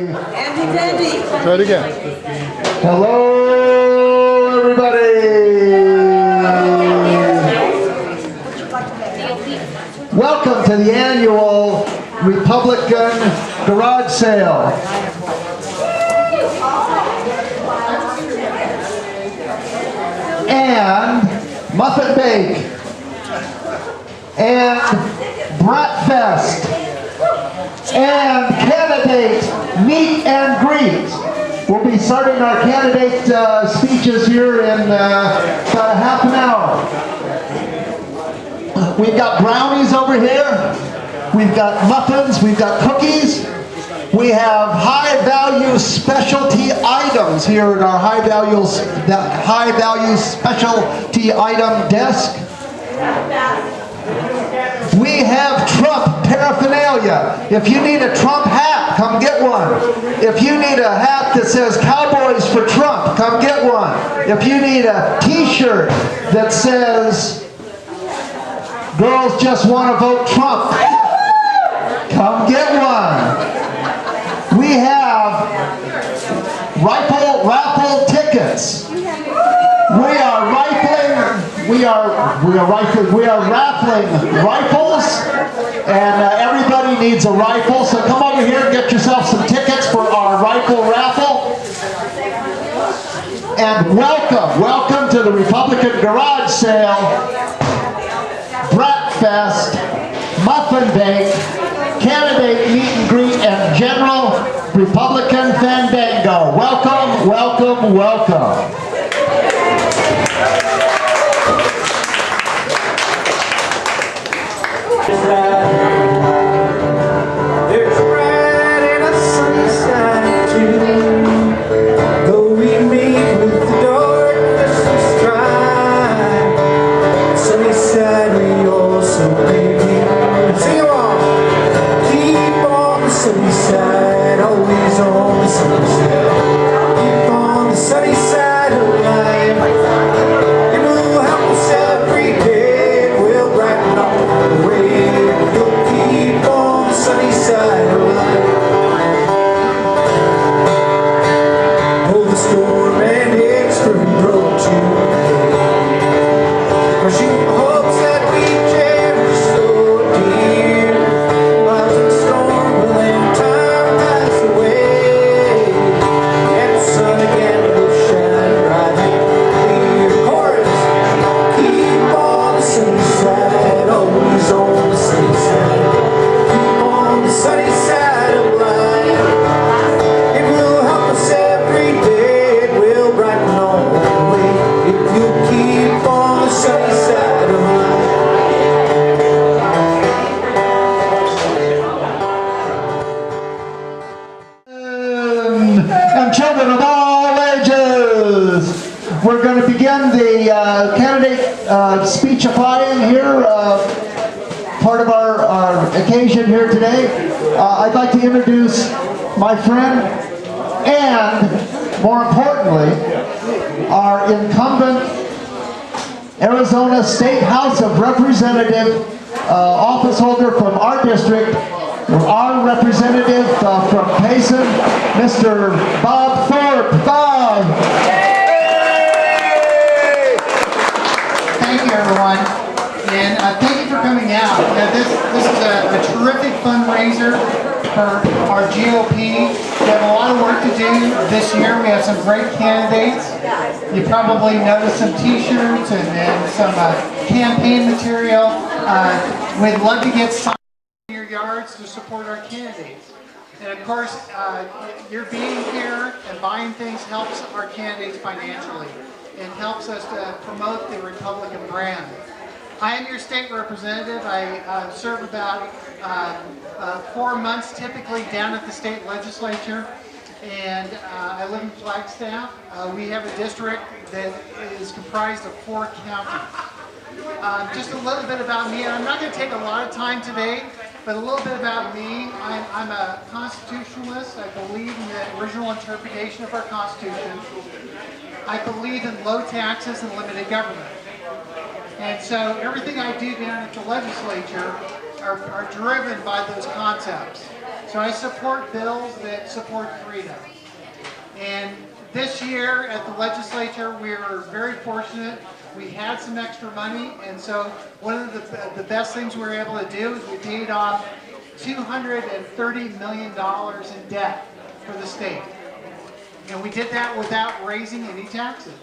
Andy Dandy. Try it again. Hello, everybody. Welcome to the annual Republican Garage Sale. And Muffin Bake. And Brat Fest. And candidate meet and greet. We'll be starting our candidate speeches here in about a half an hour. We've got brownies over here. We've got muffins. We've got cookies. We have high-value specialty items here at our high-value specialty item desk. We have Trump paraphernalia. If you need a Trump hat, come get one. If you need a hat that says Cowboys for Trump, come get one. If you need a t-shirt that says Girls Just Want to Vote Trump, come get one. We have raffle tickets. We are raffling rifles, and everybody needs a rifle. So come over here and get yourself some tickets for our rifle raffle. And welcome to the Republican Garage Sale, Brat Fest, Muffin Bake, Candidate Meet and Greet, and General Republican Fandango. Welcome, welcome, welcome. There's bright and a sunny side too. Though we meet with the darkness and strive, sunny side we also may be. Sing along. Keep on the sunny side, always on the sunny side. Keep on the sunny side of life. It will help us every day. It will brighten up the way. Sunny side of life. Oh, the storm and extra brought you. Crushing hopes that we cherish so dear. While the storm will end, time pass away, and the sun again will shine bright and clear. Chorus. Keep on the sunny side, always on the sunny side. Sunny side of life. It will help us every day. It will brighten all the way. If you keep on the sunny side of life. And children of all ages, we're going to begin the candidate speechifying here. Part of our occasion here today. I'd like to introduce my friend and, more importantly, our incumbent Arizona State House of Representative office holder from our district, our representative from Payson, Mr. Bob Thorpe. Bob! Thank you, everyone. And thank you for coming out. This is a terrific fundraiser for our GOP. We have a lot of work to do this year. We have some great candidates. You probably noticed some t-shirts and some campaign material. We'd love to get signs in your yards to support our candidates. And of course, your being here and buying things helps our candidates financially. It helps us to promote the Republican brand. I am your state representative. I serve about 4 months typically down at the state legislature, and I live in Flagstaff. We have a district that is comprised of 4 counties. Just a little bit about me, and I'm not going to take a lot of time today, but a little bit about me. I'm a constitutionalist. I believe in the original interpretation of our Constitution. I believe in low taxes and limited government. And so everything I do down at the legislature are driven by those concepts. So I support bills that support freedom. And this year at the legislature, we were very fortunate. We had some extra money, and so one of the best things we were able to do is we paid off $230 million in debt for the state. And we did that without raising any taxes.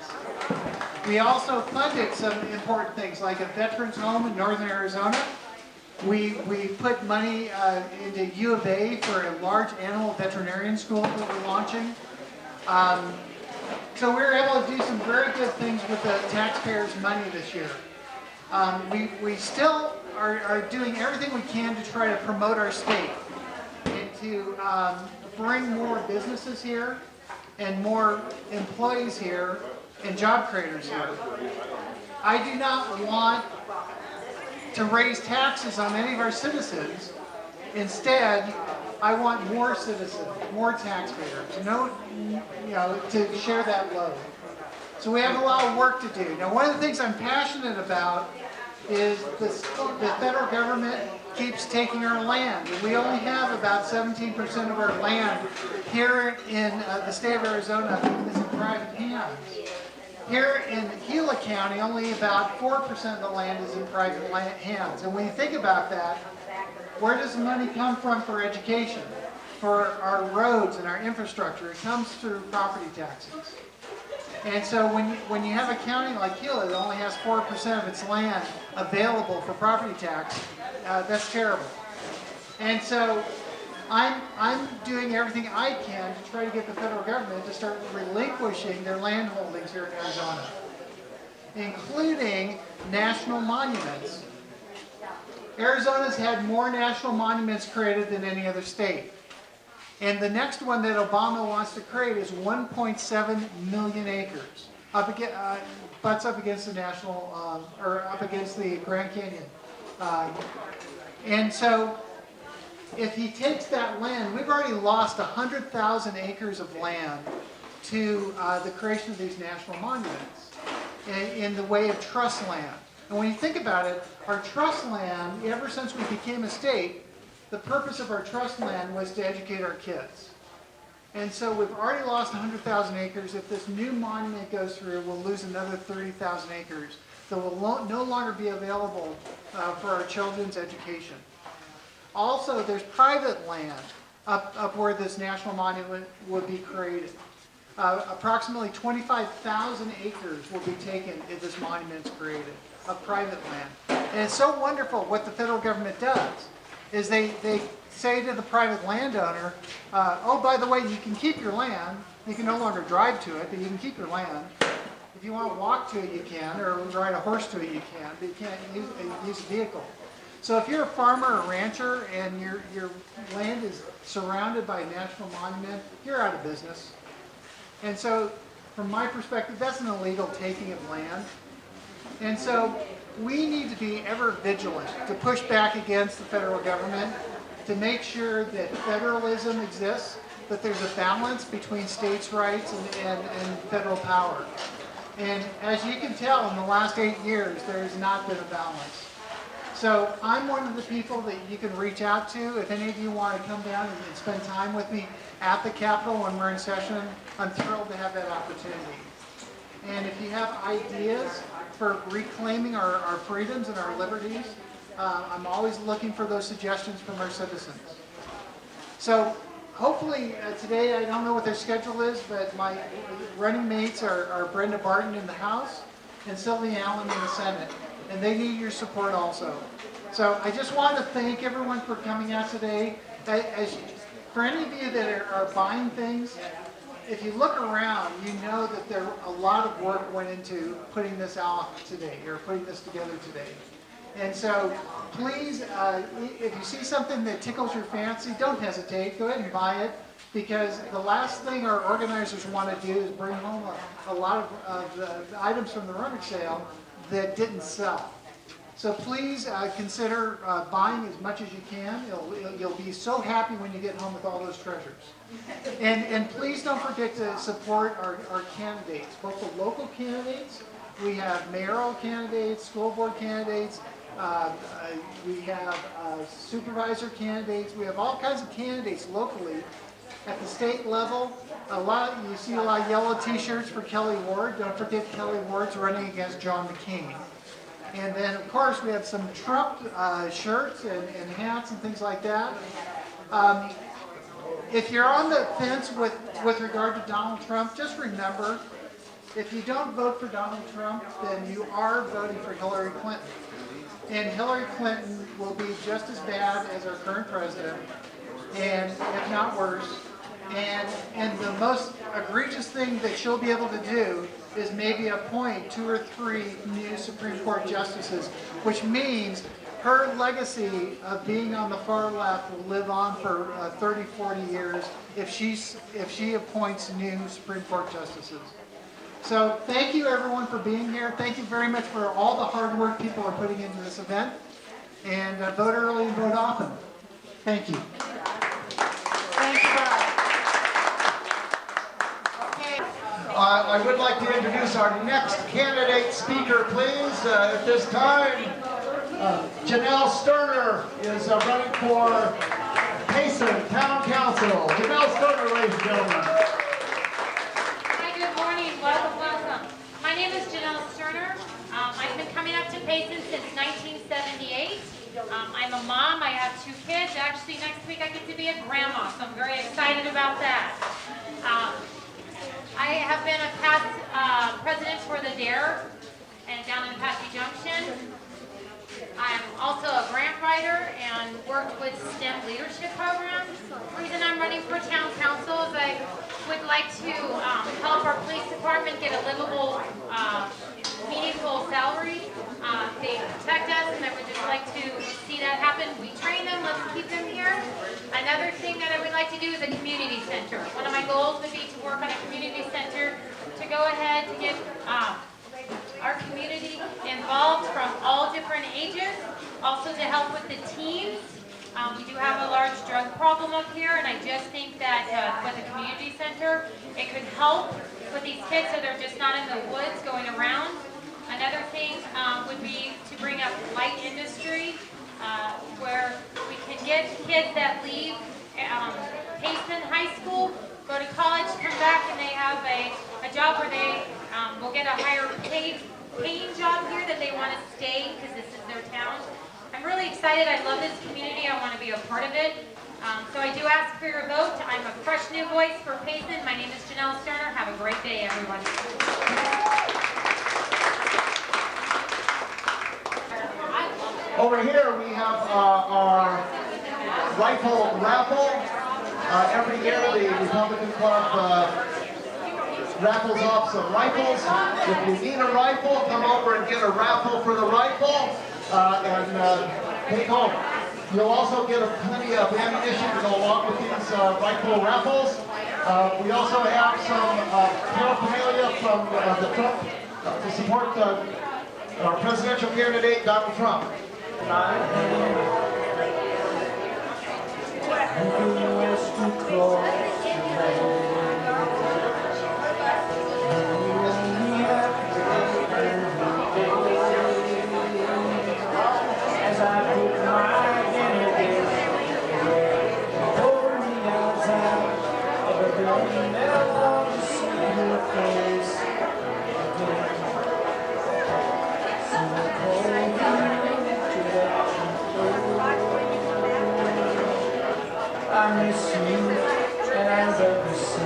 We also funded some important things like a veterans home in northern Arizona. We put money into U of A for a large animal veterinarian school that we're launching. So we were able to do some very good things with the taxpayers' money this year. We still are doing everything we can to try to promote our state and to bring more businesses here and more employees here and job creators here. I do not want to raise taxes on any of our citizens. Instead, I want more citizens, more taxpayers, to share that load. So we have a lot of work to do. Now, one of the things I'm passionate about is the federal government keeps taking our land. And we only have about 17% of our land here in the state of Arizona is in private hands. Here in Gila County, only about 4% of the land is in private hands. And when you think about that, where does the money come from for education, for our roads and our infrastructure? It comes through property taxes. And so when you have a county like Gila that only has 4% of its land available for property tax, that's terrible. And so I'm doing everything I can to try to get the federal government to start relinquishing their land holdings here in Arizona, including national monuments. Arizona's had more national monuments created than any other state. And the next one that Obama wants to create is 1.7 million acres. Butts up against the up against the Grand Canyon. And so, if he takes that land, we've already lost 100,000 acres of land to the creation of these national monuments in the way of trust land. And when you think about it, our trust land, ever since we became a state, the purpose of our trust land was to educate our kids. And so we've already lost 100,000 acres. If this new monument goes through, we'll lose another 30,000 acres that will no longer be available for our children's education. Also, there's private land up where this national monument would be created. Approximately 25,000 acres will be taken if this monument is created, of private land. And it's so wonderful what the federal government does, is they say to the private landowner, oh, by the way, you can keep your land. You can no longer drive to it, but you can keep your land. If you want to walk to it, you can, or ride a horse to it, you can, but you can't use a vehicle. So if you're a farmer or rancher and your land is surrounded by a national monument, you're out of business. And so, from my perspective, that's an illegal taking of land. And so, we need to be ever vigilant to push back against the federal government, to make sure that federalism exists, that there's a balance between states' rights and federal power. And as you can tell, in the last 8 years, there has not been a balance. So I'm one of the people that you can reach out to. If any of you want to come down and spend time with me at the Capitol when we're in session, I'm thrilled to have that opportunity. And if you have ideas for reclaiming our freedoms and our liberties, I'm always looking for those suggestions from our citizens. So hopefully today, I don't know what their schedule is, but my running mates are Brenda Barton in the House and Sylvia Allen in the Senate. And they need your support also. So I just want to thank everyone for coming out today. For any of you that are buying things, if you look around, you know that a lot of work went into putting this out today, or putting this together today. And so please, if you see something that tickles your fancy, don't hesitate. Go ahead and buy it, because the last thing our organizers want to do is bring home a lot of the items from the rummage sale that didn't sell. So please consider buying as much as you can. You'll be so happy when you get home with all those treasures. And please don't forget to support our candidates, both the local candidates. We have mayoral candidates, school board candidates, We have supervisor candidates. We have all kinds of candidates locally. At the state level, you see a lot of yellow t-shirts for Kelly Ward. Don't forget Kelly Ward's running against John McCain. And then, of course, we have some Trump shirts and hats and things like that. If you're on the fence with regard to Donald Trump, just remember, if you don't vote for Donald Trump, then you are voting for Hillary Clinton. And Hillary Clinton will be just as bad as our current president, and if not worse. And the most egregious thing that she'll be able to do is maybe appoint 2 or 3 new Supreme Court justices, which means her legacy of being on the far left will live on for 30, 40 years if she appoints new Supreme Court justices. So thank you everyone for being here. Thank you very much for all the hard work people are putting into this event. And vote early and vote often. Thank you. Thank you, Bob. Okay. I would like to introduce our next candidate speaker, please. At this time, Janelle Sterner is running for Payson Town Council. Janelle Sterner, ladies and gentlemen. Hi, good morning. Welcome, welcome. My name is Janelle Sterner. I've been coming up to Payson since 1978. I'm a mom. I have 2 kids. Actually, next week I get to be a grandma, so I'm very excited about that. I have been a past president for the DARE and down in Apache Junction. I'm also a grant writer and worked with STEM leadership programs. The reason I'm running for town council is I would like to help our police department get a livable, meaningful salary. They protect us, and I would just like to see that happen. We train them, let's keep them here. Another thing that I would like to do is a community center. One of my goals would be to work on a community center to go ahead to get our community involved from all different ages, also to help with the teens. We do have a large drug problem up here, and I just think that with a community center, it could help with these kids so they're just not in the woods going around. Another thing would be to bring up light industry, where we can get kids that leave Payson High School, go to college, come back, and they have a job where they will get a higher paying job here that they want to stay because this is their town. I'm really excited. I love this community. I want to be a part of it. So I do ask for your vote. I'm a fresh new voice for Payson. My name is Janelle Sterner. Have a great day, everyone. Over here we have our rifle raffle. Every year the Republican Club raffles off some rifles. If you need a rifle, come over and get a raffle for the rifle and take home. You'll also get plenty of ammunition to go along with these rifle raffles. We also have some paraphernalia from the Trump to support our presidential candidate, Donald Trump. As I put my identity over the outside of a building, never long to see your face again. So I call you to let you know I miss you and I love you so.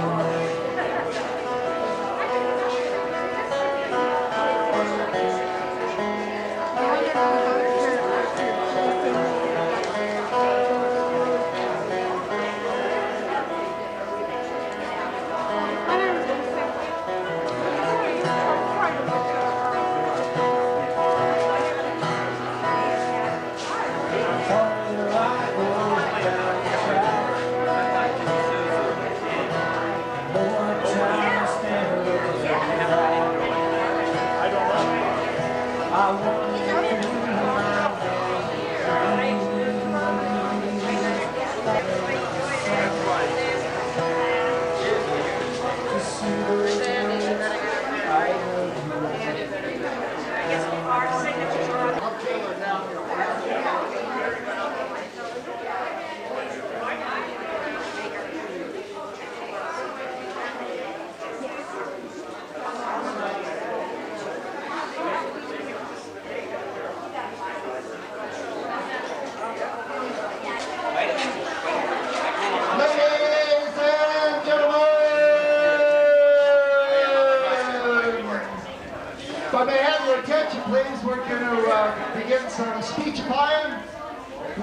attention, please. We're going to begin some speechifying.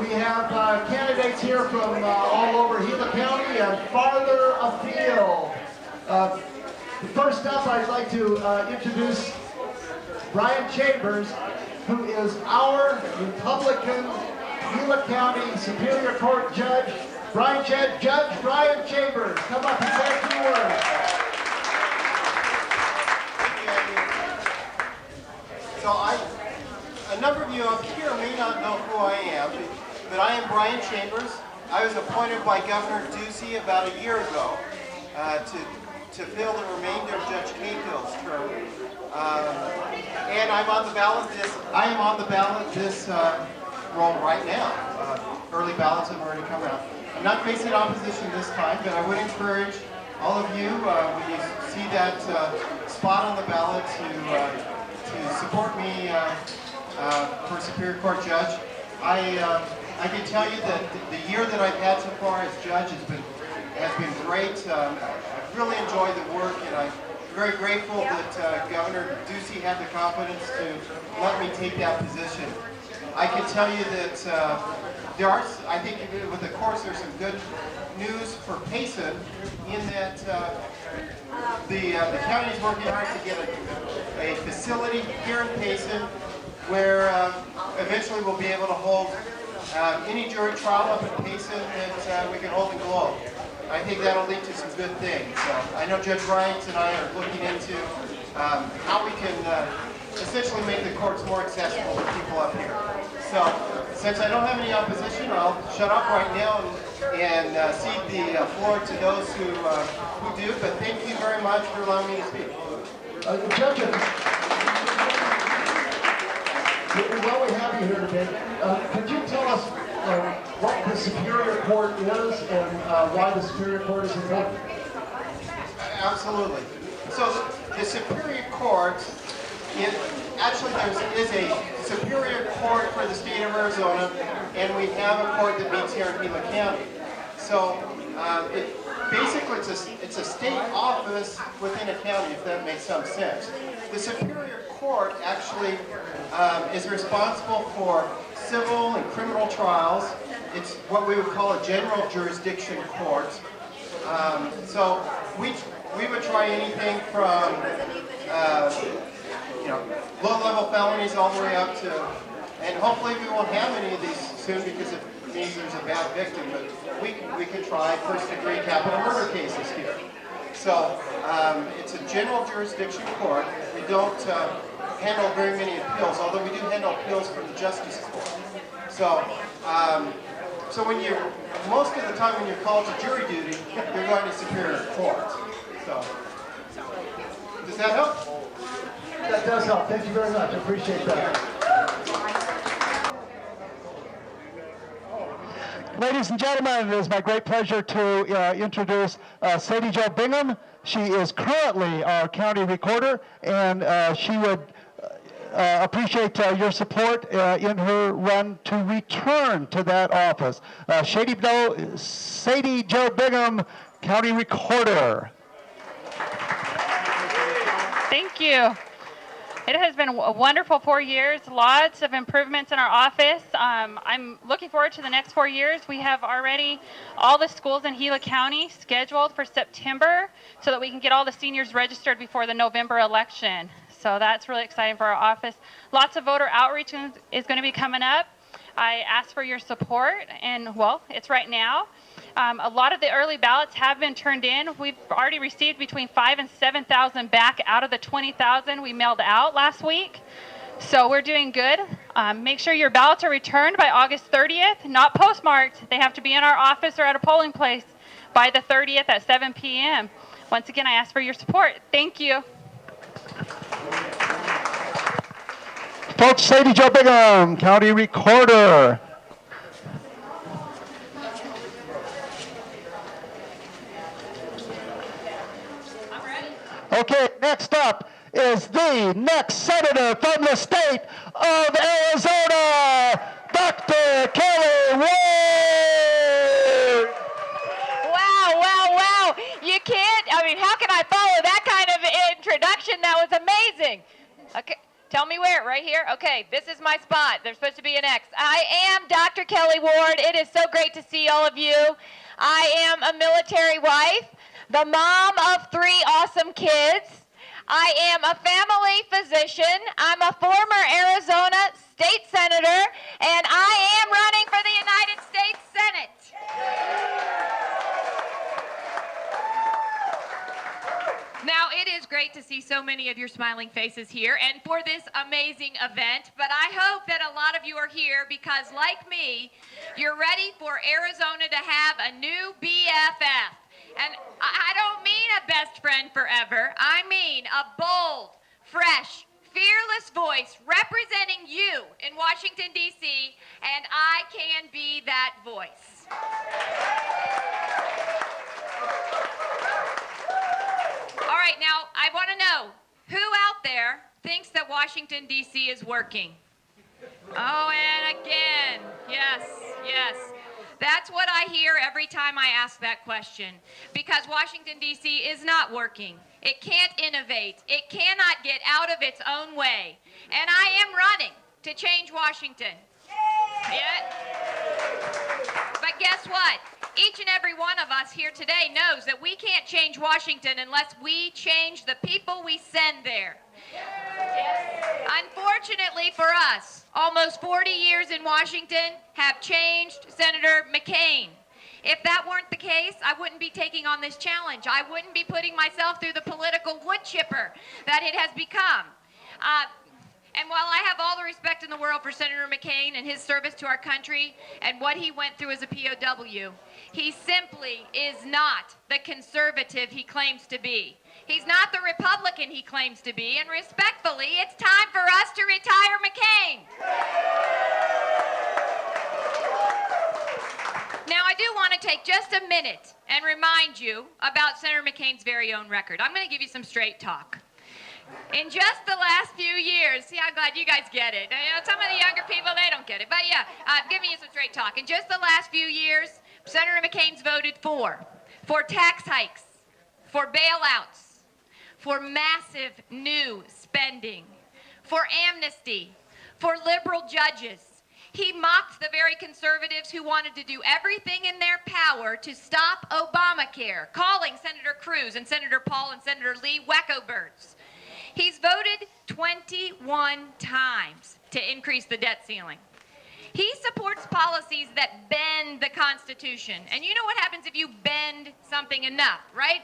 We have candidates here from all over Gila County and farther afield. First up, I'd like to introduce Brian Chambers, who is our Republican Gila County Superior Court Judge. Judge Brian Chambers, come up and say a few words. So a number of you up here may not know who I am, but I am Brian Chambers. I was appointed by Governor Ducey about a year ago to fill the remainder of Judge Cahill's term. And I am on the ballot this role right now. Early ballots have already come out. I'm not facing opposition this time, but I would encourage all of you, when you see that spot on the ballot, to support me for Superior Court Judge. I can tell you that the year that I've had so far as judge has been great. I've really enjoyed the work, and I'm very grateful that Governor Ducey had the confidence to let me take that position. I can tell you that I think with the courts, there's some good news for Payson in that the county is working hard to get a facility here in Payson where eventually we'll be able to hold any jury trial up in Payson that we can hold in Globe. I think that'll lead to some good things. I know Judge Bryant and I are looking into how we can essentially make the courts more accessible to people up here. So, since I don't have any opposition, I'll shut up right now and cede the floor to those who do. But thank you very much for allowing me to speak. Judges, while we have you here today, could you tell us what the Superior Court is and why the Superior Court is important? Absolutely. So the Superior Court, actually there is a Superior Court for the state of Arizona, and we have a court that meets here in Gila County. So basically it's a state office within a county, if that makes some sense. The Superior Court actually is responsible for civil and criminal trials. It's what we would call a general jurisdiction court. So we would try anything from low-level felonies all the way up to, and hopefully we won't have any of these soon because it means there's a bad victim, but we can try first-degree capital murder cases here. So it's a general jurisdiction court. We don't handle very many appeals, although we do handle appeals from the Justice Court. So, so most of the time when you're called to jury duty, you're going to Superior Court. So, does that help? That does help. Thank you very much. I appreciate that. Ladies and gentlemen, it is my great pleasure to introduce Sadie Jo Bingham. She is currently our county recorder, and she would appreciate your support in her run to return to that office. Sadie Jo Bingham, county recorder. Thank you. It has been a wonderful 4 years, lots of improvements in our office. I'm looking forward to the next 4 years. We have already all the schools in Gila County scheduled for September so that we can get all the seniors registered before the November election. So that's really exciting for our office. Lots of voter outreach is going to be coming up. I ask for your support, and well, it's right now. A lot of the early ballots have been turned in. We've already received between 5,000 and 7,000 back out of the 20,000 we mailed out last week. So we're doing good. Make sure your ballots are returned by August 30th, not postmarked. They have to be in our office or at a polling place by the 30th at 7 p.m. Once again, I ask for your support. Thank you. Folks, Sadie Jo Bingham, county recorder. Okay, next up is the next senator from the state of Arizona, Dr. Kelly Ward. Wow. You can't, how can I follow that kind of introduction? That was amazing. Okay. Tell me where, right here? Okay, this is my spot. There's supposed to be an X. I am Dr. Kelly Ward. It is so great to see all of you. I am a military wife, the mom of 3 awesome kids. I am a family physician. I'm a former Arizona state senator, and I am running for the United States Senate. Now, it is great to see so many of your smiling faces here and for this amazing event, but I hope that a lot of you are here because, like me, you're ready for Arizona to have a new BFF. And I don't mean a best friend forever. I mean a bold, fresh, fearless voice representing you in Washington, D.C., and I can be that voice. All right, now, I want to know, who out there thinks that Washington, D.C. is working? Oh, and again, yes, yes. That's what I hear every time I ask that question, because Washington, D.C. is not working. It can't innovate. It cannot get out of its own way. And I am running to change Washington. Yeah. But guess what? Each and every one of us here today knows that we can't change Washington unless we change the people we send there. Unfortunately for us, almost 40 years in Washington have changed Senator McCain. If that weren't the case, I wouldn't be taking on this challenge. I wouldn't be putting myself through the political wood chipper that it has become. And while I have all the respect in the world for Senator McCain and his service to our country and what he went through as a POW, he simply is not the conservative he claims to be. He's not the Republican he claims to be, and respectfully, it's time for us to retire McCain. Now, I do want to take just a minute and remind you about Senator McCain's very own record. I'm going to give you some straight talk. In just the last few years, see, I'm glad you guys get it. You know, some of the younger people, they don't get it. But yeah, I'm giving you some straight talk. In just the last few years, Senator McCain's voted for tax hikes, for bailouts, for massive new spending, for amnesty, for liberal judges. He mocked the very conservatives who wanted to do everything in their power to stop Obamacare, calling Senator Cruz and Senator Paul and Senator Lee wacko birds. He's voted 21 times to increase the debt ceiling. He supports policies that bend the Constitution. And you know what happens if you bend something enough, right?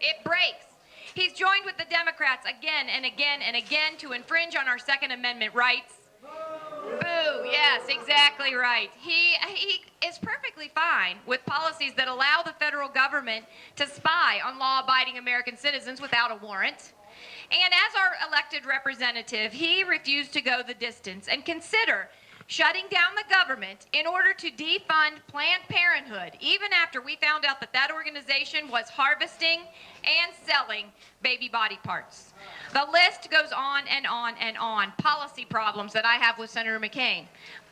It breaks. He's joined with the Democrats again and again and again to infringe on our Second Amendment rights. Boo, yes, exactly right. He is perfectly fine with policies that allow the federal government to spy on law-abiding American citizens without a warrant. And as our elected representative, he refused to go the distance and consider shutting down the government in order to defund Planned Parenthood, even after we found out that that organization was harvesting and selling baby body parts. The list goes on and on and on. Policy problems that I have with Senator McCain.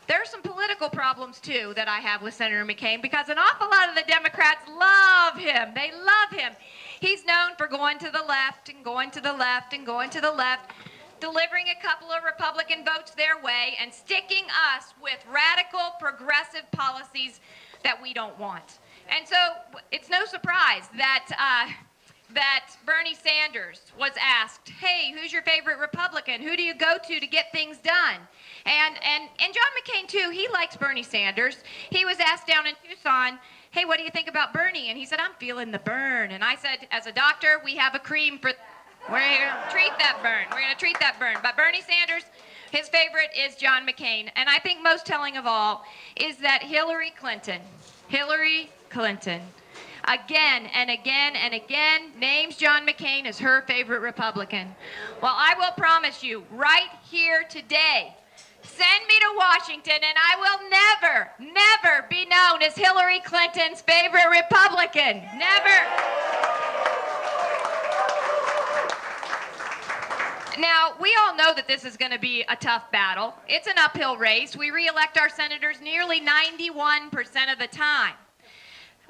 There are some political problems, too, that I have with Senator McCain because an awful lot of the Democrats love him. They love him. He's known for going to the left and going to the left and going to the left, delivering a couple of Republican votes their way and sticking us with radical progressive policies that we don't want. And so it's no surprise that Bernie Sanders was asked, hey, who's your favorite Republican? Who do you go to get things done? And John McCain, too, he likes Bernie Sanders. He was asked down in Tucson, hey, what do you think about Bernie? And he said, I'm feeling the burn. And I said, as a doctor, we have a cream for that. We're going to treat that burn. We're going to treat that burn. But Bernie Sanders, his favorite is John McCain. And I think most telling of all is that Hillary Clinton, again and again and again, names John McCain as her favorite Republican. Well, I will promise you, right here today, send me to Washington and I will never, never be known as Hillary Clinton's favorite Republican. Never. Now, we all know that this is going to be a tough battle. It's an uphill race. We re-elect our senators nearly 91% of the time.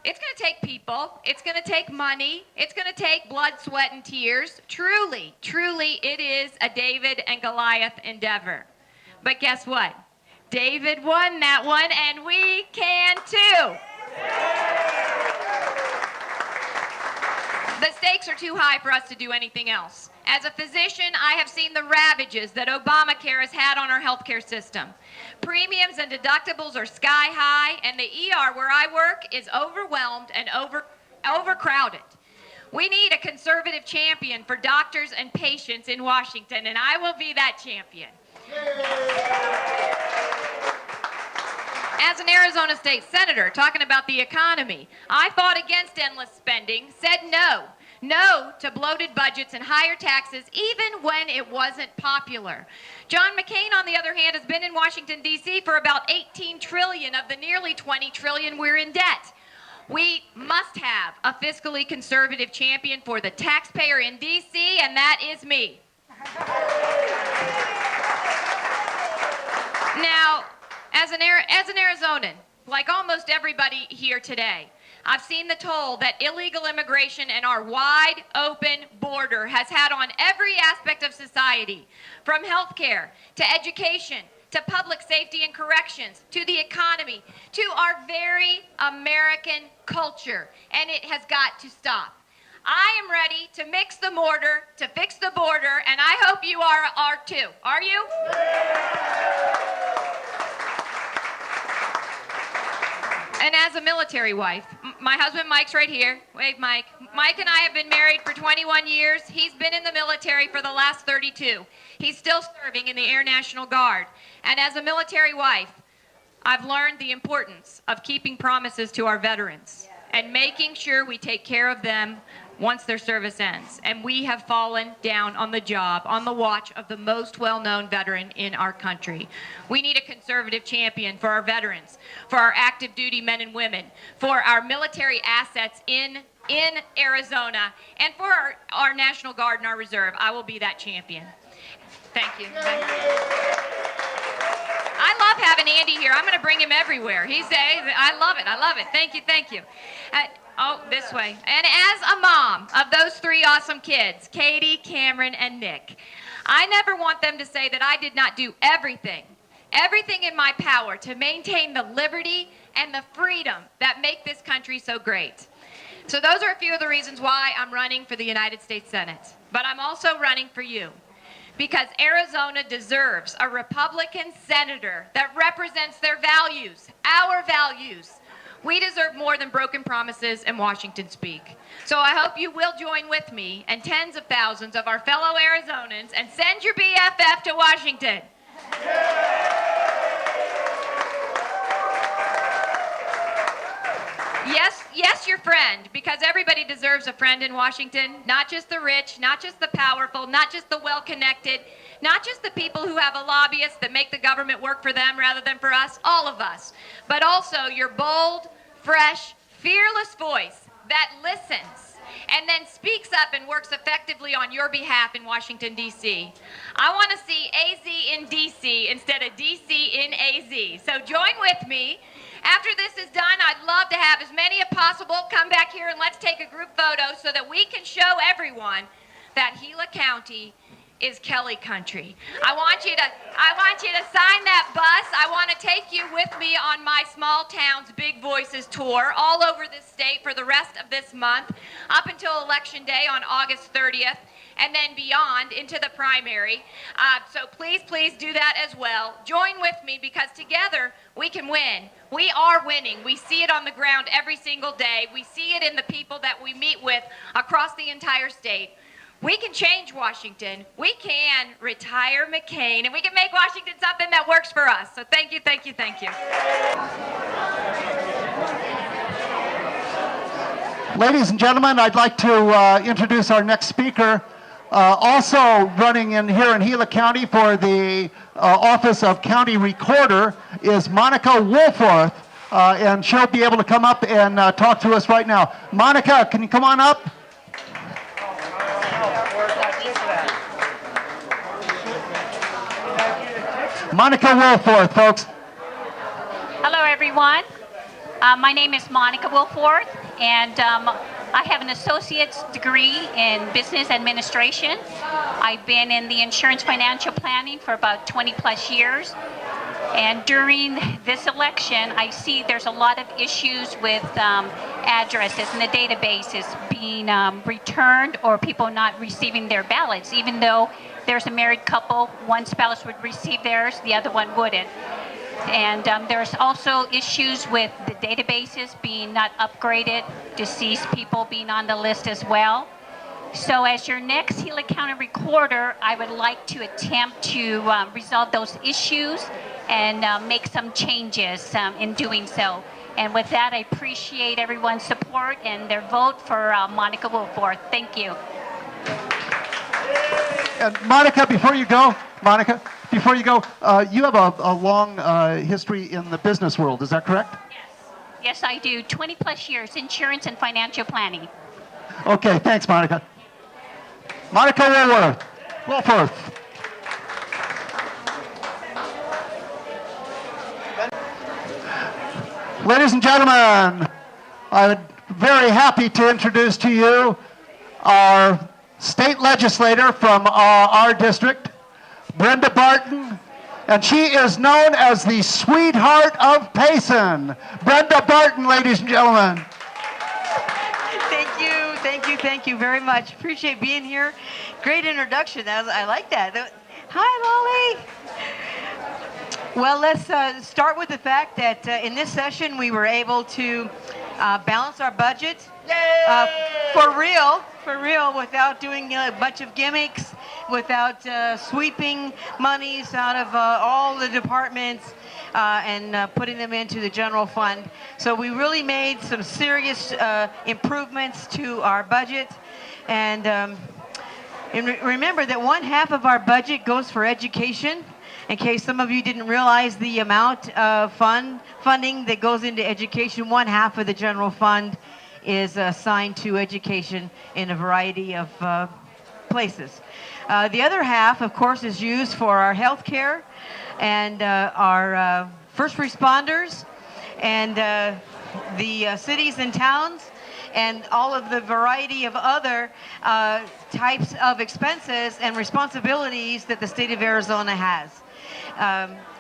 It's going to take people. It's going to take money. It's going to take blood, sweat, and tears. Truly, truly, it is a David and Goliath endeavor. But guess what? David won that one, and we can too. The stakes are too high for us to do anything else. As a physician, I have seen the ravages that Obamacare has had on our healthcare system. Premiums and deductibles are sky high, and the ER where I work is overwhelmed and overcrowded. We need a conservative champion for doctors and patients in Washington, and I will be that champion. As an Arizona State Senator, talking about the economy, I fought against endless spending, said no to bloated budgets and higher taxes, even when it wasn't popular. John McCain, on the other hand, has been in Washington, D.C. for about $18 trillion of the nearly $20 trillion we're in debt. We must have a fiscally conservative champion for the taxpayer in D.C., and that is me. Now, as an Arizonan, like almost everybody here today, I've seen the toll that illegal immigration and our wide open border has had on every aspect of society, from healthcare to education to public safety and corrections to the economy to our very American culture, and it has got to stop. I am ready to mix the mortar, to fix the border, and I hope you are too. Are you? And as a military wife, my husband Mike's right here. Wave, Mike. Mike and I have been married for 21 years. He's been in the military for the last 32. He's still serving in the Air National Guard. And as a military wife, I've learned the importance of keeping promises to our veterans and making sure we take care of them once their service ends. And we have fallen down on the job, on the watch of the most well-known veteran in our country. We need a conservative champion for our veterans, for our active duty men and women, for our military assets in Arizona, and for our National Guard and our Reserve. I will be that champion. Thank you. I love having Andy here. I'm going to bring him everywhere. I love it. I love it. Thank you. Thank you. Oh, this way. And as a mom of those three awesome kids, Katie, Cameron, and Nick, I never want them to say that I did not do everything in my power to maintain the liberty and the freedom that make this country so great. So those are a few of the reasons why I'm running for the United States Senate. But I'm also running for you, because Arizona deserves a Republican senator that represents their values, our values. We deserve more than broken promises and Washington speak. So I hope you will join with me and tens of thousands of our fellow Arizonans and send your BFF to Washington. Yes, your friend, because everybody deserves a friend in Washington, not just the rich, not just the powerful, not just the well-connected, not just the people who have a lobbyist that make the government work for them rather than for us, all of us, but also your bold, fresh, fearless voice that listens and then speaks up and works effectively on your behalf in Washington, D.C. I want to see AZ in D.C. instead of D.C. in AZ. So join with me. After this is done, I'd love to have as many as possible come back here and let's take a group photo so that we can show everyone that Gila County is Kelly country. I want you to sign that bus. I want to take you with me on my Small Towns Big Voices tour all over this state for the rest of this month, up until Election Day on August 30th, and then beyond into the primary. So please do that as well. Join with me, because together we can win. We are winning. We see it on the ground every single day. We see it in the people that we meet with across the entire state. We can change Washington. We can retire McCain, and we can make Washington something that works for us. So thank you. Ladies and gentlemen, I'd like to introduce our next speaker. Also running in here in Gila County for the Office of County Recorder is Monica Woolforth, and she'll be able to come up and talk to us right now. Monica, can you come on up? Monica Woolforth, folks. Hello, everyone. My name is Monica Wilforth, and I have an associate's degree in business administration. I've been in the insurance financial planning for about 20 plus years. And during this election, I see there's a lot of issues with addresses and the databases being returned or people not receiving their ballots. Even though there's a married couple, one spouse would receive theirs, the other one wouldn't. And there's also issues with the databases being not upgraded, deceased people being on the list as well. So as your next Gila County Recorder, I would like to attempt to resolve those issues and make some changes in doing so. And with that, I appreciate everyone's support and their vote for Monica Wilforth. Thank you. And Monica, before you go, you have a long history in the business world. Is that correct? Yes, I do. 20 plus years, insurance and financial planning. Okay, thanks, Monica. Monica Wilforth. Ladies and gentlemen, I'm very happy to introduce to you our state legislator from our district, Brenda Barton, and she is known as the sweetheart of Payson. Brenda Barton, ladies and gentlemen. Thank you very much. Appreciate being here. Great introduction. I like that. Hi, Molly. Well, let's start with the fact that in this session we were able to balance our budget for real, without doing a bunch of gimmicks, without sweeping monies out of all the departments and putting them into the general fund. So we really made some serious improvements to our budget. And remember that 1/2 of our budget goes for education. In case some of you didn't realize the amount of funding that goes into education, 1/2 of the general fund is assigned to education in a variety of places. The other half, of course, is used for our health care and our first responders and the cities and towns and all of the variety of other types of expenses and responsibilities that the state of Arizona has.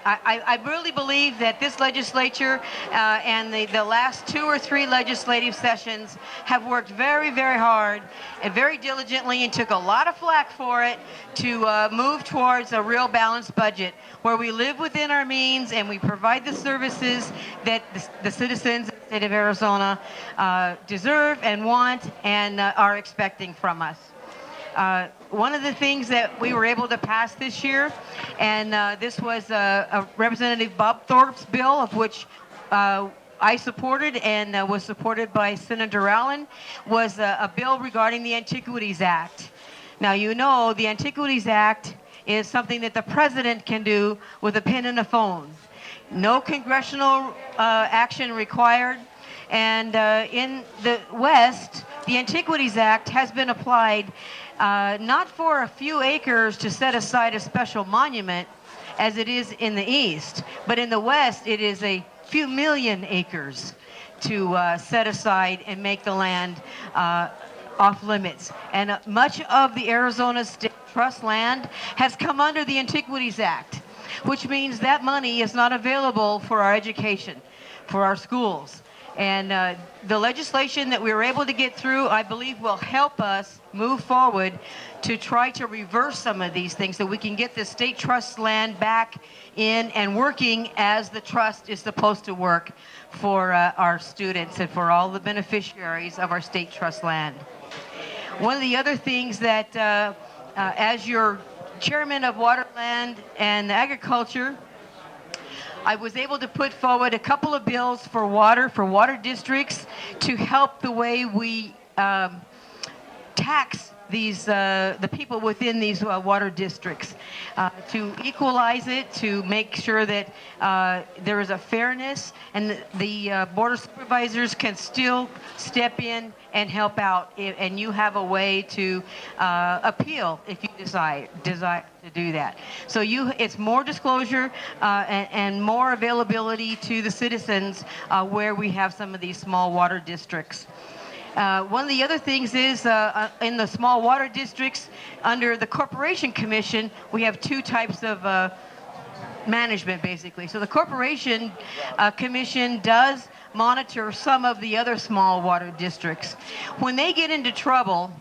I really believe that this legislature and the last 2 or 3 legislative sessions have worked very, very hard and very diligently and took a lot of flack for it to move towards a real balanced budget where we live within our means and we provide the services that the citizens of the state of Arizona deserve and want and are expecting from us. One of the things that we were able to pass this year, and this was a Representative Bob Thorpe's bill, of which I supported and was supported by Senator Allen, was a bill regarding the Antiquities Act. Now, you know, the Antiquities Act is something that the president can do with a pen and a phone. No congressional action required. And in the West, the Antiquities Act has been applied not for a few acres to set aside a special monument as it is in the East, but in the West it is a few million acres to set aside and make the land off limits. And much of the Arizona State Trust land has come under the Antiquities Act, which means that money is not available for our education, for our schools. And the legislation that we were able to get through, I believe, will help us move forward to try to reverse some of these things so we can get the state trust land back in and working as the trust is supposed to work for our students and for all the beneficiaries of our state trust land. One of the other things that, as your chairman of Waterland and Agriculture, I was able to put forward a couple of bills for water districts to help the way we tax these the people within these water districts, to equalize it, to make sure that there is a fairness, and the board of supervisors can still step in and help out, and you have a way to appeal if you desire to do that. So it's more disclosure and more availability to the citizens where we have some of these small water districts. One of the other things is in the small water districts, under the Corporation Commission, we have two types of management, basically. So the Corporation Commission does monitor some of the other small water districts. When they get into trouble,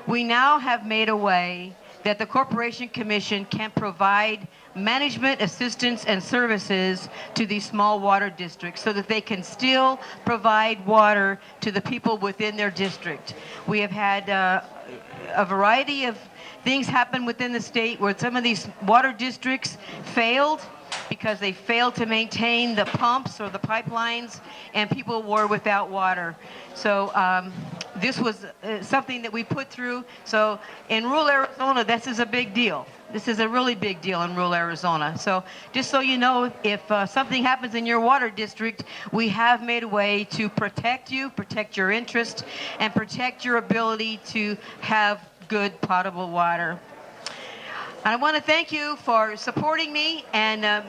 we now have made a way that the Corporation Commission can provide management assistance and services to these small water districts so that they can still provide water to the people within their district. We have had a variety of things happen within the state where some of these water districts failed because they failed to maintain the pumps or the pipelines, and people were without water. So this was something that we put through. So in rural Arizona, this is a big deal. This is a really big deal in rural Arizona. So just so you know, if something happens in your water district, we have made a way to protect you, protect your interest, and protect your ability to have good potable water. I want to thank you for supporting me and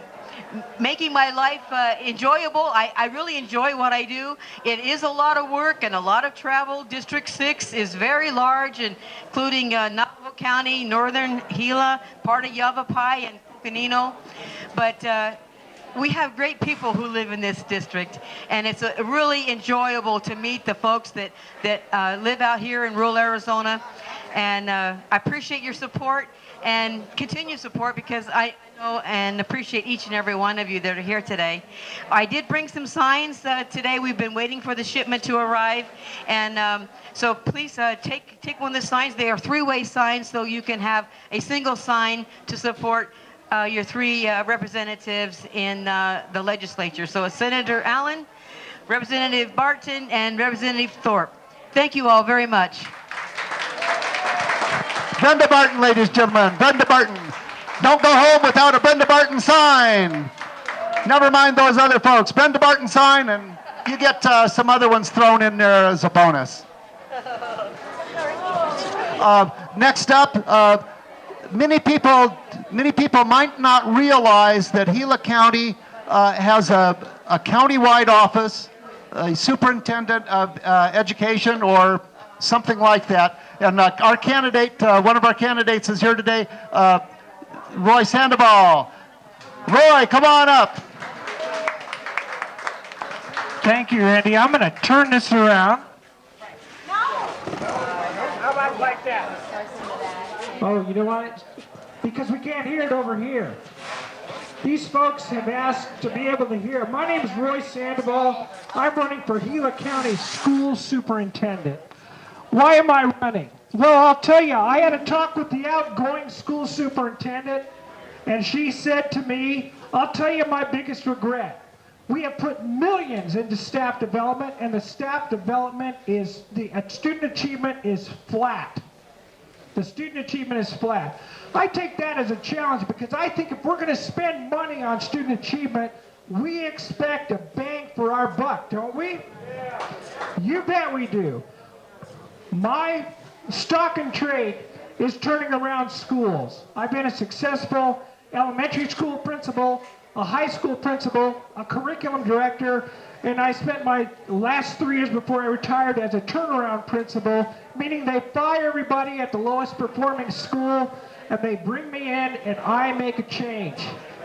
making my life enjoyable. I really enjoy what I do. It is a lot of work and a lot of travel. District 6 is very large, including Navajo County, northern Gila, part of Yavapai, and Coconino. But we have great people who live in this district, and it's really enjoyable to meet the folks that live out here in rural Arizona. And I appreciate your support and continued support, because I know and appreciate each and every one of you that are here today. I did bring some signs today. We've been waiting for the shipment to arrive, and so please take one of the signs. They are three-way signs, so you can have a single sign to support your three representatives in the legislature. So it's Senator Allen, Representative Barton, and Representative Thorpe. Thank you all very much. Brenda Barton, ladies and gentlemen, Brenda Barton. Don't go home without a Brenda Barton sign. Never mind those other folks. Brenda Barton sign, and you get some other ones thrown in there as a bonus. Next up, many people might not realize that Gila County has a county-wide office, a superintendent of education, or something like that. And our candidate, one of our candidates is here today, Roy Sandoval. Roy, come on up. Thank you, Randy. I'm going to turn this around. No. How about like that? Oh, you know what? Because we can't hear it over here. These folks have asked to be able to hear. My name is Roy Sandoval. I'm running for Gila County School Superintendent. Why am I running? Well, I'll tell you, I had a talk with the outgoing school superintendent, and she said to me, I'll tell you my biggest regret. We have put millions into staff development, and the staff development is, the student achievement is flat. The student achievement is flat. I take that as a challenge, because I think if we're going to spend money on student achievement, we expect a bang for our buck, don't we? Yeah. You bet we do. My stock and trade is turning around schools. I've been a successful elementary school principal, a high school principal, a curriculum director, and I spent my last 3 years before I retired as a turnaround principal, meaning they fire everybody at the lowest performing school and they bring me in and I make a change.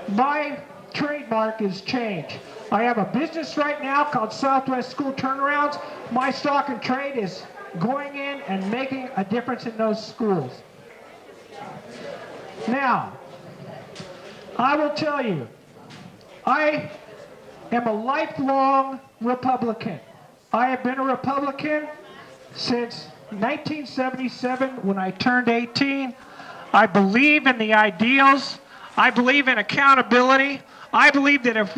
My trademark is change. I have a business right now called Southwest School Turnarounds. My stock and trade is going in and making a difference in those schools. Now, I will tell you, I am a lifelong Republican. I have been a Republican since 1977 when I turned 18. I believe in the ideals. I believe in accountability. I believe that if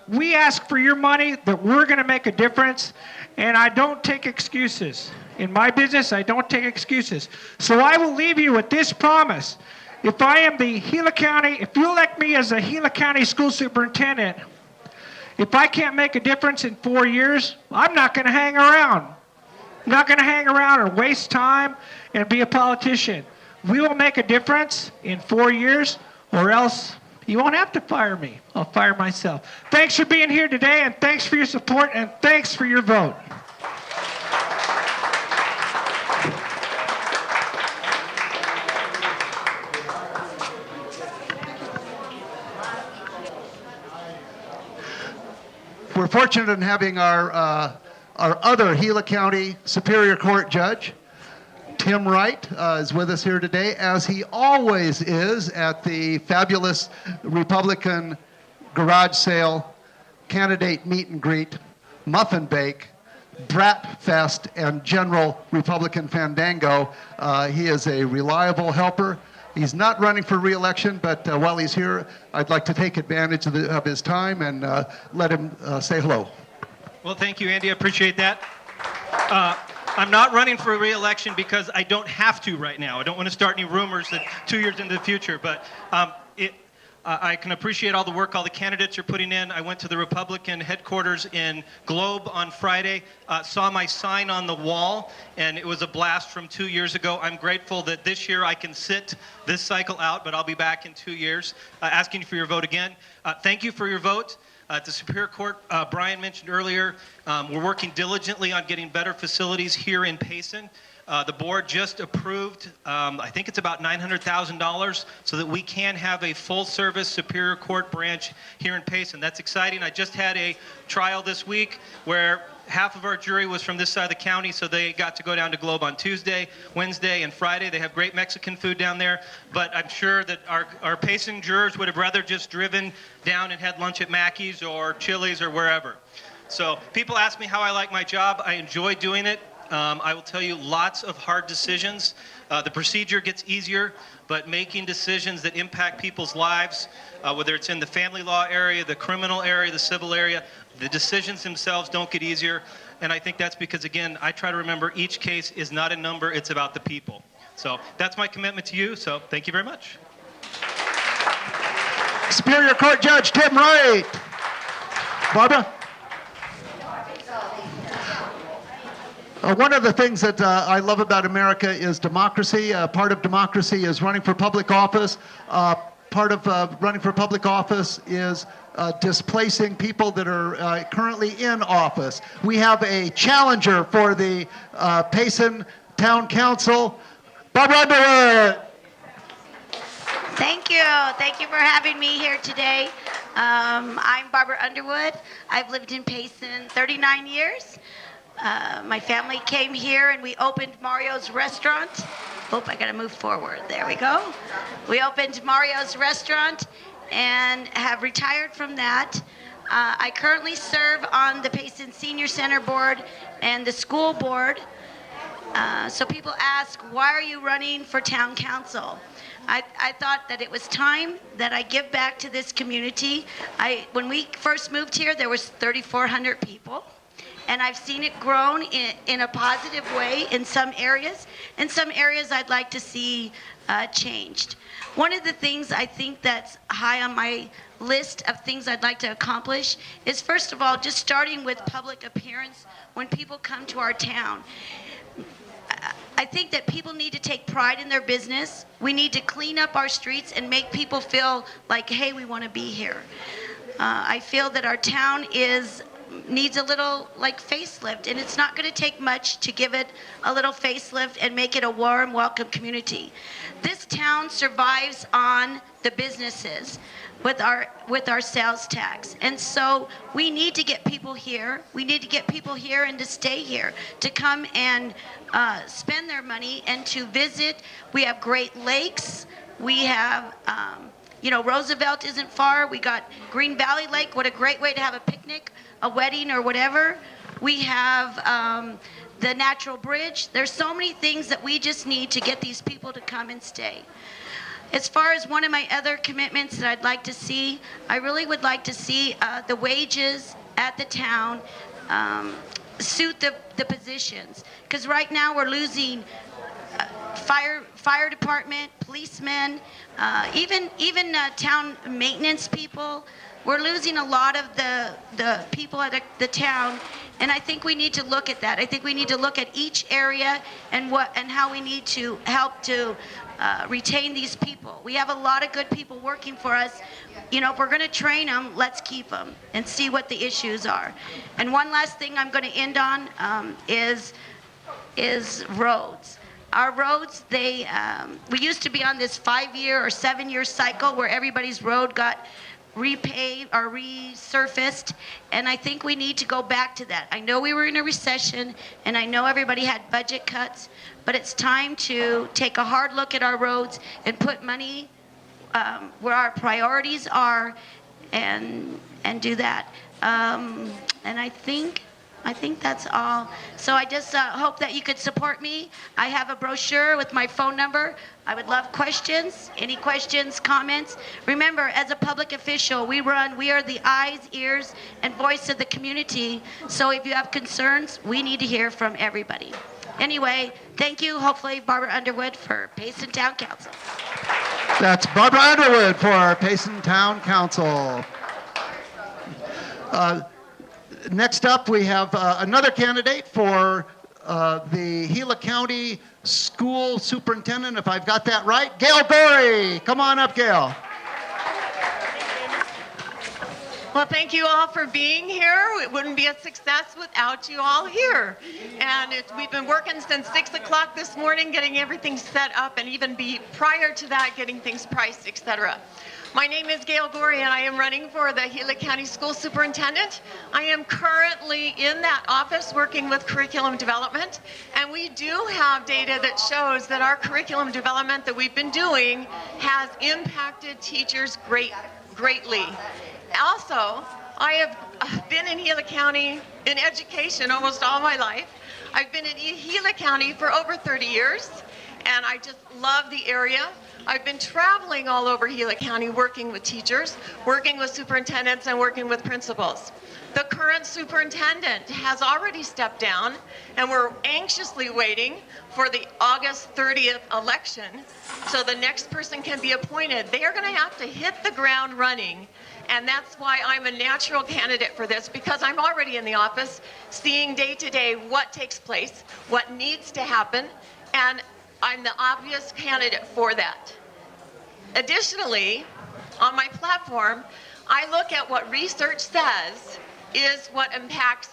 we ask for your money, that we're going to make a difference, and I don't take excuses. In my business, I don't take excuses. So I will leave you with this promise. If I am the Gila County, if you elect me as the Gila County School Superintendent, if I can't make a difference in 4 years, I'm not going to hang around. I'm not going to hang around or waste time and be a politician. We will make a difference in 4 years, or else you won't have to fire me. I'll fire myself. Thanks for being here today, and thanks for your support, and thanks for your vote. We're fortunate in having our other Gila County Superior Court judge, Tim Wright, is with us here today, as he always is at the fabulous Republican garage sale, candidate meet and greet, muffin bake, brat fest, and general Republican fandango. He is a reliable helper. He's not running for re-election, but while he's here, I'd like to take advantage of his time and let him say hello. Well, thank you, Andy. I appreciate that. I'm not running for re-election because I don't have to right now. I don't want to start any rumors that 2 years into the future, but I can appreciate all the work all the candidates are putting in. I went to the Republican headquarters in Globe on Friday, saw my sign on the wall, and it was a blast from 2 years ago. I'm grateful that this year I can sit this cycle out, but I'll be back in 2 years asking for your vote again. Thank you for your vote. At the Superior Court, Brian mentioned earlier, we're working diligently on getting better facilities here in Payson. The board just approved, I think it's about $900,000, so that we can have a full-service Superior Court branch here in Payson. That's exciting. I just had a trial this week where half of our jury was from this side of the county, so they got to go down to Globe on Tuesday, Wednesday, and Friday. They have great Mexican food down there, but I'm sure that our Payson jurors would have rather just driven down and had lunch at Mackey's or Chili's or wherever. So people ask me how I like my job. I enjoy doing it. I will tell you, lots of hard decisions. The procedure gets easier, but making decisions that impact people's lives, whether it's in the family law area, the criminal area, the civil area, the decisions themselves don't get easier. And I think that's because, again, I try to remember each case is not a number, it's about the people. So that's my commitment to you, so thank you very much. Superior Court Judge Tim Wright. Barbara? One of the things that I love about America is democracy. Part of democracy is running for public office. Part of running for public office is displacing people that are currently in office. We have a challenger for the Payson Town Council, Barbara Underwood. Thank you. Thank you for having me here today. I'm Barbara Underwood. I've lived in Payson 39 years. My family came here and we opened Mario's Restaurant. Oh, I gotta move forward. There we go. We opened Mario's Restaurant and have retired from that. I currently serve on the Payson Senior Center Board and the school board. So people ask, why are you running for town council? I thought that it was time that I give back to this community. When we first moved here, there was 3,400 people. And I've seen it grown in a positive way in some areas. In some areas I'd like to see changed. One of the things I think that's high on my list of things I'd like to accomplish is, first of all, just starting with public appearance when people come to our town. I think that people need to take pride in their business. We need to clean up our streets and make people feel like, hey, we want to be here. I feel that our town needs a little facelift, and it's not going to take much to give it a little facelift and make it a warm, welcome community. This town survives on the businesses with our sales tax, and so we need to get people here. We need to get people here and to stay here, to come and spend their money and to visit. We have Great Lakes. We have Roosevelt isn't far. We got Green Valley Lake. What a great way to have a picnic, a wedding, or whatever. We have the Natural Bridge. There's so many things that we just need to get these people to come and stay. As far as one of my other commitments that I'd like to see, I really would like to see the wages at the town suit the positions. Because right now we're losing fire department, policemen, even town maintenance people. We're losing a lot of the people at the town, and I think we need to look at that. I think we need to look at each area and how we need to help to retain these people. We have a lot of good people working for us. You know, if we're going to train them, let's keep them and see what the issues are. And one last thing I'm going to end on is roads. Our roads, we used to be on this 5-year or 7-year cycle where everybody's road got repaved or resurfaced, and I think we need to go back to that. I know we were in a recession, and I know everybody had budget cuts, but it's time to take a hard look at our roads and put money where our priorities are, and do that. And I think that's all. So I just hope that you could support me. I have a brochure with my phone number. I would love questions. Any questions, comments? Remember, as a public official, we are the eyes, ears, and voice of the community. So if you have concerns, we need to hear from everybody. Anyway, thank you. Hopefully, Barbara Underwood for Payson Town Council. That's Barbara Underwood for Payson Town Council. Next up, we have another candidate for the Gila County School Superintendent, if I've got that right. Gail Gorey. Come on up, Gail. Well, thank you all for being here. It wouldn't be a success without you all here. And we've been working since 6 o'clock this morning, getting everything set up, and even prior to that, getting things priced, etc. My name is Gail Gorey, and I am running for the Gila County School Superintendent. I am currently in that office working with curriculum development, and we do have data that shows that our curriculum development that we've been doing has impacted teachers greatly. Also, I have been in Gila County in education almost all my life. I've been in Gila County for over 30 years, and I just love the area. I've been traveling all over Gila County working with teachers, working with superintendents, and working with principals. The current superintendent has already stepped down, and we're anxiously waiting for the August 30th election so the next person can be appointed. They are going to have to hit the ground running, and that's why I'm a natural candidate for this, because I'm already in the office seeing day to day what takes place, what needs to happen, and I'm the obvious candidate for that. Additionally, on my platform, I look at what research says is what impacts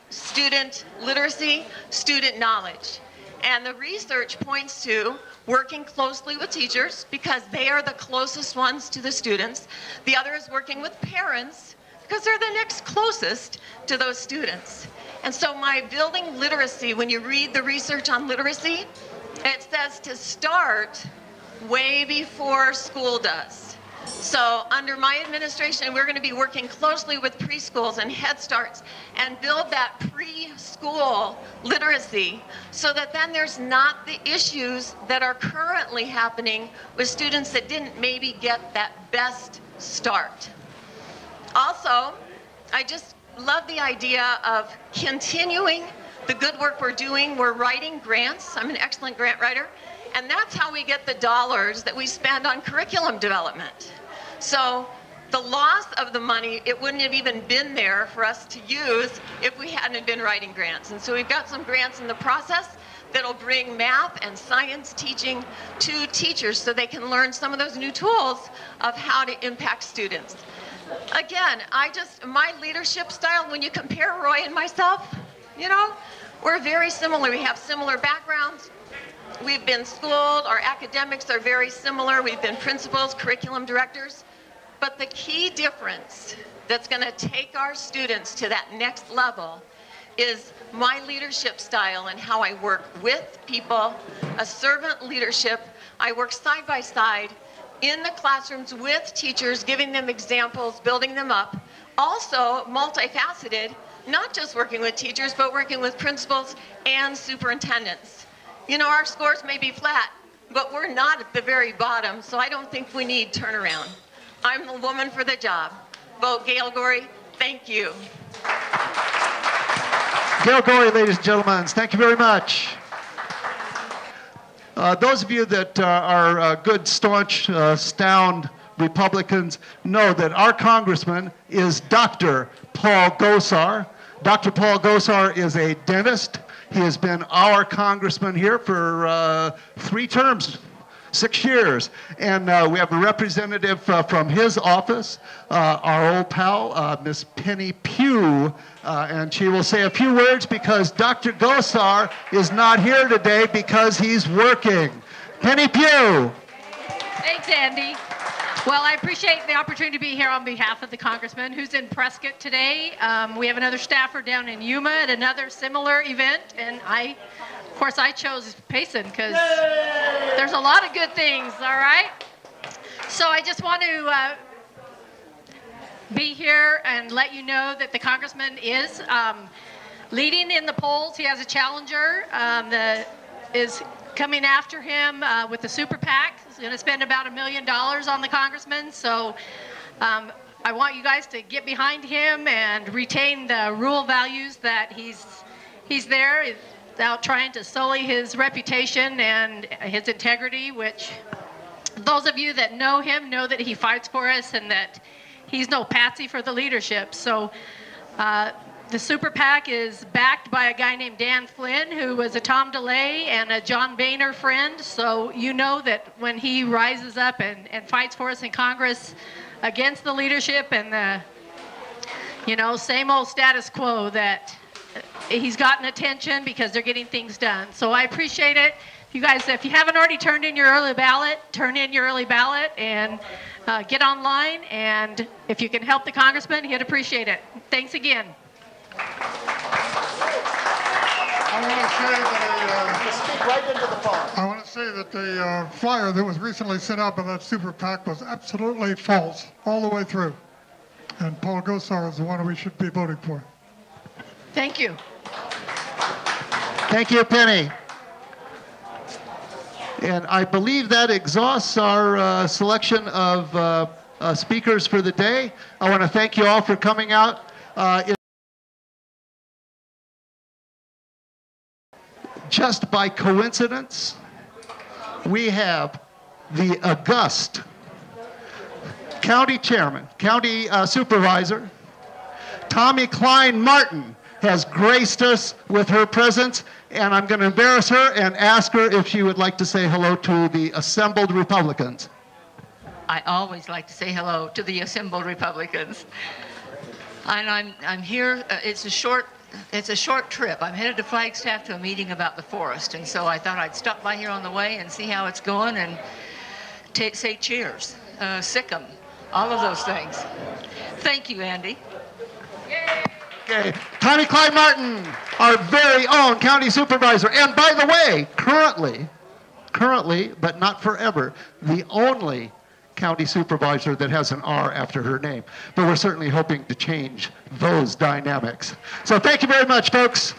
student literacy, student knowledge. And the research points to working closely with teachers because they are the closest ones to the students. The other is working with parents because they're the next closest to those students. And so my building literacy, when you read the research on literacy, it says to start way before school does. So under my administration, we're going to be working closely with preschools and Head Starts and build that preschool literacy so that then there's not the issues that are currently happening with students that didn't maybe get that best start. Also, I just love the idea of continuing the good work we're doing. We're writing grants. I'm an excellent grant writer. And that's how we get the dollars that we spend on curriculum development. So the loss of the money, it wouldn't have even been there for us to use if we hadn't been writing grants. And so we've got some grants in the process that'll bring math and science teaching to teachers so they can learn some of those new tools of how to impact students. Again, my leadership style, when you compare Roy and myself, you know, we're very similar. We have similar backgrounds. We've been schooled. Our academics are very similar. We've been principals, curriculum directors. But the key difference that's going to take our students to that next level is my leadership style and how I work with people, a servant leadership. I work side by side in the classrooms with teachers, giving them examples, building them up. Also multifaceted, not just working with teachers, but working with principals and superintendents. You know, our scores may be flat, but we're not at the very bottom, so I don't think we need turnaround. I'm the woman for the job. Vote Gail Gorey. Thank you. Gail Gorey, ladies and gentlemen, thank you very much. Those of you that are good, staunch, sound Republicans know that our congressman is Dr. Paul Gosar. Dr. Paul Gosar is a dentist. He has been our congressman here for 3 terms, 6 years. And we have a representative from his office, our old pal, Miss Penny Pugh, and she will say a few words because Dr. Gosar is not here today because he's working. Penny Pugh. Thanks, Andy. Well, I appreciate the opportunity to be here on behalf of the congressman who's in Prescott today. We have another staffer down in Yuma at another similar event, and of course, I chose Payson because there's a lot of good things, all right? So I just want to be here and let you know that the congressman is leading in the polls. He has a challenger that is coming after him with the super PAC. He's going to spend about $1 million on the congressman. So I want you guys to get behind him and retain the rural values that he's there without trying to sully his reputation and his integrity, which those of you that know him know that he fights for us and that he's no patsy for the leadership. So the super PAC is backed by a guy named Dan Flynn, who was a Tom DeLay and a John Boehner friend. So you know that when he rises up and fights for us in Congress against the leadership and the, same old status quo, that he's gotten attention because they're getting things done. So I appreciate it. You guys, if you haven't already turned in your early ballot, turn in your early ballot and get online. And if you can help the congressman, he'd appreciate it. Thanks again. I want to say that the flyer that was recently sent out by that super PAC was absolutely false all the way through. And Paul Gosar is the one we should be voting for. Thank you. Thank you, Penny. And I believe that exhausts our selection of speakers for the day. I want to thank you all for coming out. Just by coincidence, we have the august county chairman, county supervisor, Tommy Klein Martin, has graced us with her presence, and I'm going to embarrass her and ask her if she would like to say hello to the assembled Republicans. I always like to say hello to the assembled Republicans. And I'm here, it's a short trip. I'm headed to Flagstaff to a meeting about the forest, and so I thought I'd stop by here on the way and see how it's going and say cheers, sick 'em, all of those things. Thank you, Andy. Okay, Tommy Klein Martin, our very own county supervisor, and by the way, currently, but not forever, the only county supervisor that has an R after her name. But we're certainly hoping to change those dynamics. So thank you very much, folks.